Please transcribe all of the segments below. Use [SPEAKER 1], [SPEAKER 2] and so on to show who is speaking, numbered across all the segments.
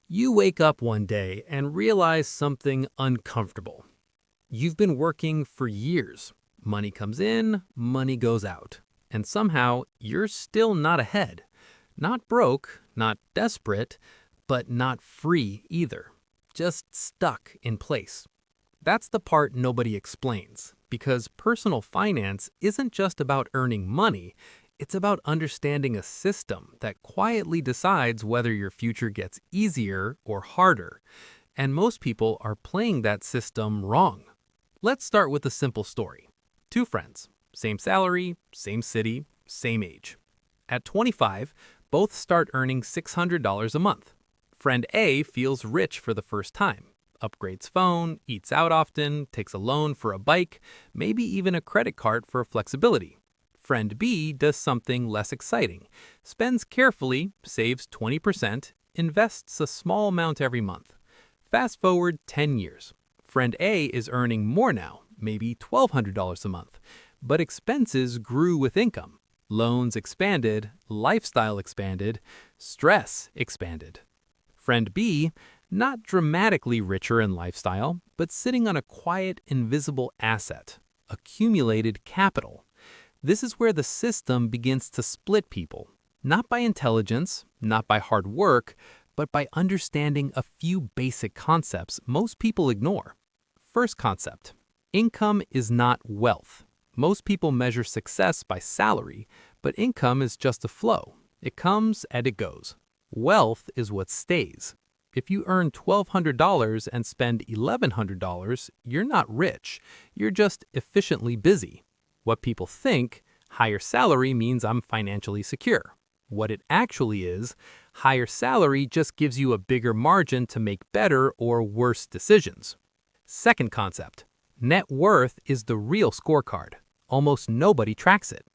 [SPEAKER 1] You wake up one day and realize something uncomfortable. You've been working for years. Money comes in, money goes out. And somehow you're still not ahead. Not broke, not desperate, but not free either. Just stuck in place. That's the part nobody explains, because personal finance isn't just about earning money, it's about understanding a system that quietly decides whether your future gets easier or harder. And most people are playing that system wrong. Let's start with a simple story. Two friends, same salary, same city, same age. At 25, both start earning $600 a month. Friend A feels rich for the first time. Upgrades phone, eats out often, takes a loan for a bike, maybe even a credit card for flexibility. Friend B does something less exciting, spends carefully, saves 20%, invests a small amount every month. Fast forward 10 years. Friend A is earning more now, maybe $1,200 a month, but expenses grew with income. Loans expanded, lifestyle expanded, stress expanded. Friend B, not dramatically richer in lifestyle, but sitting on a quiet, invisible asset, accumulated capital. This is where the system begins to split people, not by intelligence, not by hard work, but by understanding a few basic concepts most people ignore. First concept, income is not wealth. Most people measure success by salary, but income is just a flow. It comes and it goes. Wealth is what stays. If you earn $1,200 and spend $1,100, you're not rich. You're just efficiently busy. What people think, higher salary means I'm financially secure. What it actually is, higher salary just gives you a bigger margin to make better or worse decisions. Second concept, net worth is the real scorecard. Almost nobody tracks it.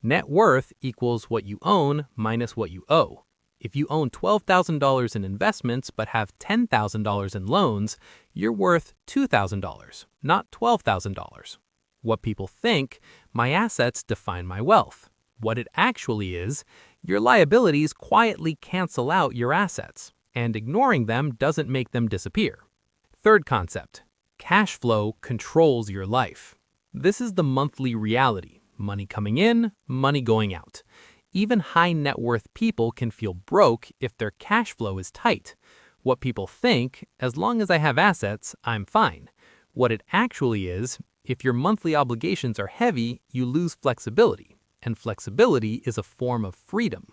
[SPEAKER 1] Net worth equals what you own minus what you owe. If you own $12,000 in investments but have $10,000 in loans, you're worth $2,000, not $12,000. What people think, my assets define my wealth. What it actually is, your liabilities quietly cancel out your assets, and ignoring them doesn't make them disappear. Third concept, cash flow controls your life. This is the monthly reality, money coming in, money going out. Even high net worth people can feel broke if their cash flow is tight. What people think, as long as I have assets, I'm fine. What it actually is, if your monthly obligations are heavy, you lose flexibility, and flexibility is a form of freedom.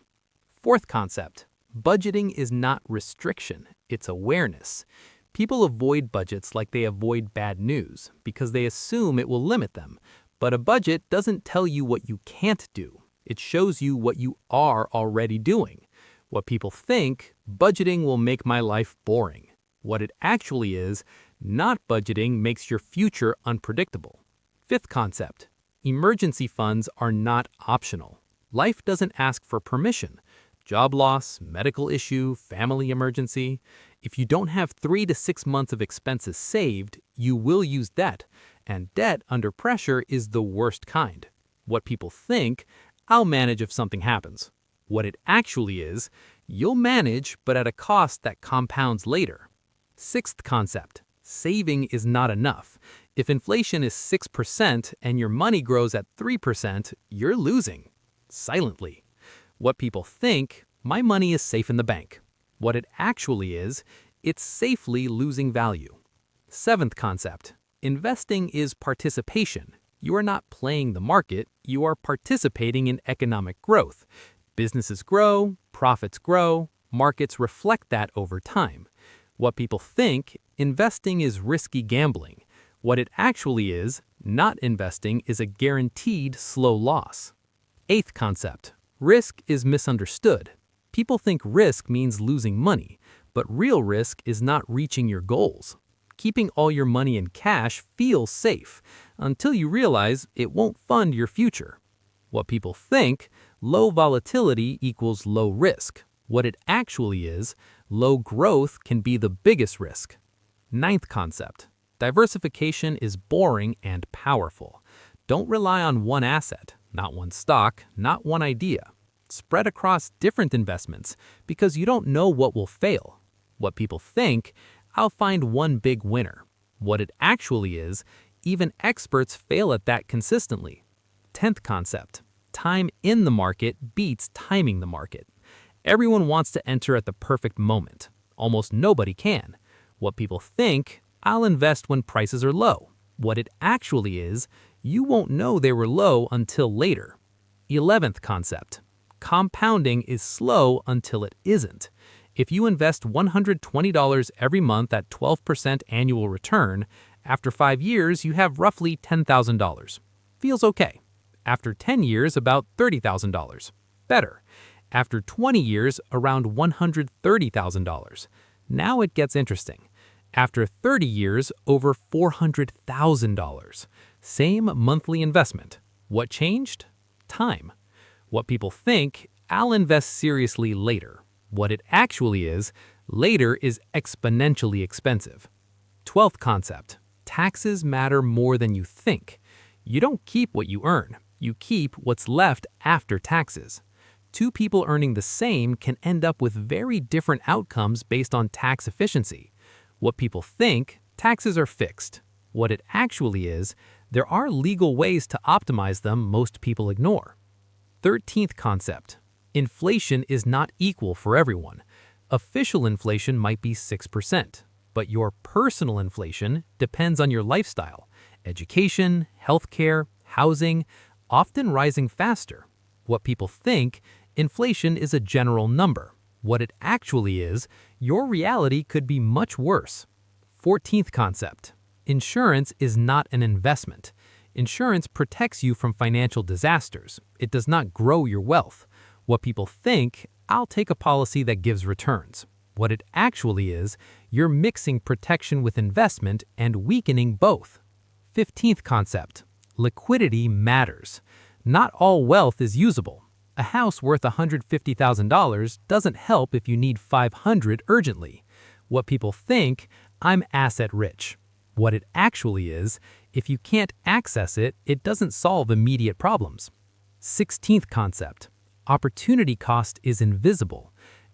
[SPEAKER 1] Fourth concept, budgeting is not restriction, it's awareness. People avoid budgets like they avoid bad news because they assume it will limit them, but a budget doesn't tell you what you can't do. It shows you what you are already doing. What people think, budgeting will make my life boring. What it actually is, not budgeting makes your future unpredictable. Fifth concept, emergency funds are not optional. Life doesn't ask for permission. Job loss, medical issue, family emergency. If you don't have 3 to 6 months of expenses saved, you will use debt. And debt under pressure is the worst kind. What people think, I'll manage if something happens. What it actually is, you'll manage but at a cost that compounds later. Sixth concept, saving is not enough. If inflation is 6% and your money grows at 3%, you're losing. Silently. What people think, my money is safe in the bank. What it actually is, it's safely losing value. Seventh concept, investing is participation. You are not playing the market, you are participating in economic growth. Businesses grow, profits grow, markets reflect that over time. What people think, investing is risky gambling. What it actually is, not investing is a guaranteed slow loss. Eighth concept, risk is misunderstood. People think risk means losing money, but real risk is not reaching your goals. Keeping all your money in cash feels safe until you realize it won't fund your future. What people think, low volatility equals low risk. What it actually is, low growth can be the biggest risk. Ninth concept, diversification is boring and powerful. Don't rely on one asset, not one stock, not one idea. Spread across different investments because you don't know what will fail. What people think, I'll find one big winner. What it actually is, even experts fail at that consistently. 10th concept, time in the market beats timing the market. Everyone wants to enter at the perfect moment. Almost nobody can. What people think, I'll invest when prices are low. What it actually is, you won't know they were low until later. 11th concept, compounding is slow until it isn't. If you invest $120 every month at 12% annual return, after 5 years you have roughly $10,000. Feels okay. After 10 years, about $30,000. Better. After 20 years, around $130,000. Now it gets interesting. After 30 years, over $400,000. Same monthly investment. What changed? Time. What people think, I'll invest seriously later. What it actually is, later is exponentially expensive. 12th concept, taxes matter more than you think. You don't keep what you earn, you keep what's left after taxes. Two people earning the same can end up with very different outcomes based on tax efficiency. What people think, taxes are fixed. What it actually is, there are legal ways to optimize them most people ignore. 13th concept, inflation is not equal for everyone. Official inflation might be 6%, but your personal inflation depends on your lifestyle, education, healthcare, housing, often rising faster. What people think, inflation is a general number. What it actually is, your reality could be much worse. 14th concept, insurance is not an investment. Insurance protects you from financial disasters. It does not grow your wealth. What people think, I'll take a policy that gives returns. What it actually is, you're mixing protection with investment and weakening both. 15th concept, liquidity matters. Not all wealth is usable. A house worth $150,000 doesn't help if you need $500 urgently. What people think, I'm asset rich. What it actually is, if you can't access it, it doesn't solve immediate problems. 16th concept, opportunity cost is invisible.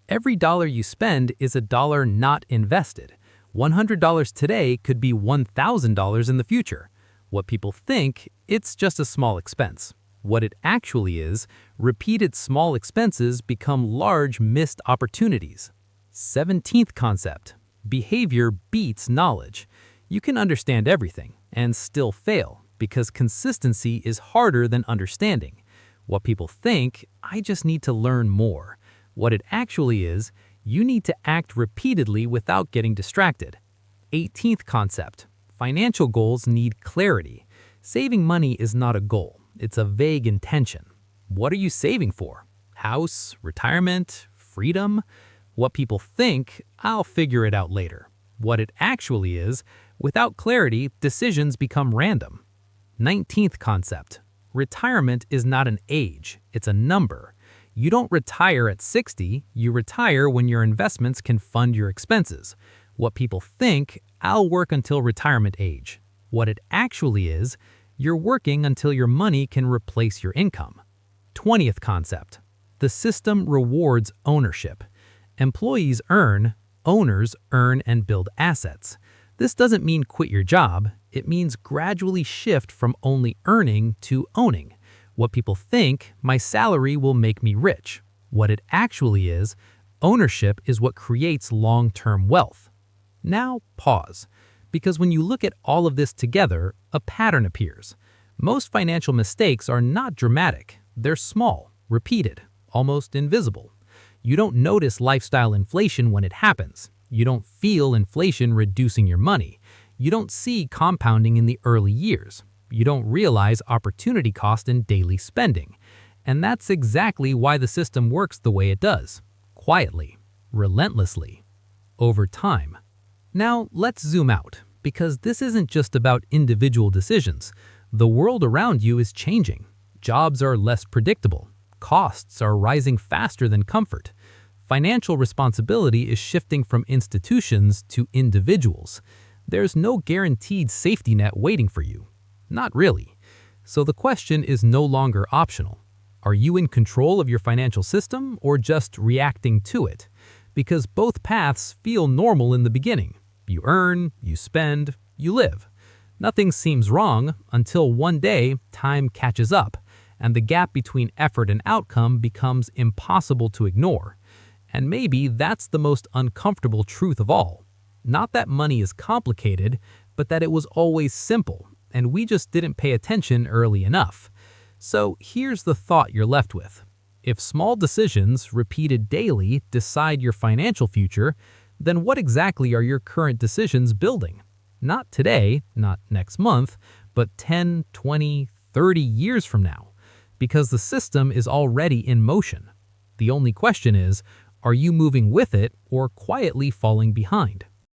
[SPEAKER 1] Every dollar you spend is a dollar not invested. $100 today could be $1,000 in the future. What people think, it's just a small expense. What it actually is, repeated small expenses become large missed opportunities. 17th concept, behavior beats knowledge. You can understand everything and still fail because consistency is harder than understanding. What people think, I just need to learn more. What it actually is, you need to act repeatedly without getting distracted. 18th concept, financial goals need clarity. Saving money is not a goal, it's a vague intention. What are you saving for? House, retirement, freedom? What people think, I'll figure it out later. What it actually is, without clarity, decisions become random. 19th concept, retirement is not an age, it's a number. You don't retire at 60, you retire when your investments can fund your expenses. What people think, I'll work until retirement age. What it actually is, you're working until your money can replace your income. 20th concept, the system rewards ownership. Employees earn, owners earn and build assets. This doesn't mean quit your job, it means gradually shift from only earning to owning. What people think, my salary will make me rich. What it actually is, ownership is what creates long-term wealth. Now, pause, because when you look at all of this together, a pattern appears. Most financial mistakes are not dramatic, they're small, repeated, almost invisible. You don't notice lifestyle inflation when it happens. You don't feel inflation reducing your money. You don't see compounding in the early years. You don't realize opportunity cost in daily spending. And that's exactly why the system works the way it does. Quietly, relentlessly, over time. Now, let's zoom out, because this isn't just about individual decisions. The world around you is changing. Jobs are less predictable. Costs are rising faster than comfort. Financial responsibility is shifting from institutions to individuals. There's no guaranteed safety net waiting for you. Not really. So the question is no longer optional. Are you in control of your financial system or just reacting to it? because both paths feel normal in the beginning. You earn, you spend, you live. Nothing seems wrong until one day time catches up, and the gap between effort and outcome becomes impossible to ignore. And maybe that's the most uncomfortable truth of all. Not that money is complicated, but that it was always simple, and we just didn't pay attention early enough. So here's the thought you're left with. If small decisions, repeated daily, decide your financial future, then what exactly are your current decisions building? Not today, not next month, but 10, 20, 30 years from now, because the system is already in motion. The only question is, are you moving with it or quietly falling behind?